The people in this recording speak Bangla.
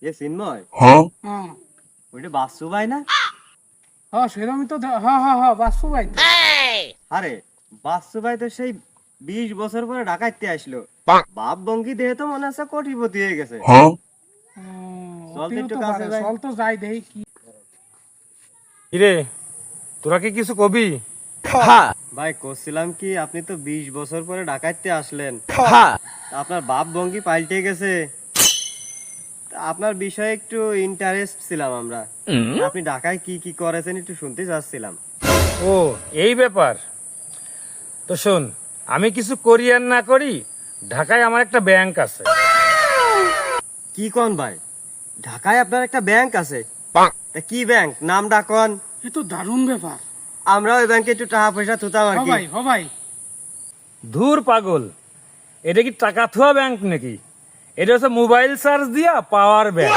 এ চিন্ময়, হ্যাঁ ওইটা বাসু ভাই না? হ্যাঁ সেরকমই তো হ্যাঁ বাসু ভাই তো। আরে বাসু ভাই তো সেই 20 বছর পরে ঢাকাইতে আসলো। বাপ বঙ্গি দেহে তো মনে হচ্ছে কোটিপতি হয়ে গেছে। চল তো অতিও একটু তো কাছে পারে, যাই। চল তো যাই দেখি কি। কিরে তোরা কি কিছু কবি? ভাই করছিলাম কি, আপনি তো 20 বছর পরে ঢাকাইতে আসলেন, হ্যাঁ তা আপনার বাপ বঙ্গি পাল্টে গেছে। তা আপনার বিষয়ে একটু ইন্টারেস্ট ছিলাম আমরা। আপনি ঢাকায় কি কি করেছেন একটু শুনতে চাচ্ছিলাম। ও এই ব্যাপার। তো শোন, আমি কিছু করি আর না করি, ঢাকায় আমার একটা ব্যাংক আছে। কি কোন ভাই, ঢাকায় আপনার একটা ব্যাংক আছে? তা কি ব্যাংক, নাম ডাকন। এ তো দারুণ ব্যাপার। আমরা ওই ব্যাংকে একটু টাকা পয়সা থুতাম আর হ কি। ভাই হ ভাই। ধুর পাগল, এটা কি টাকা থোয়া ব্যাংক নাকি? এটা হচ্ছে মোবাইল চার্জ দিয়া পাওয়ার ব্যাংক।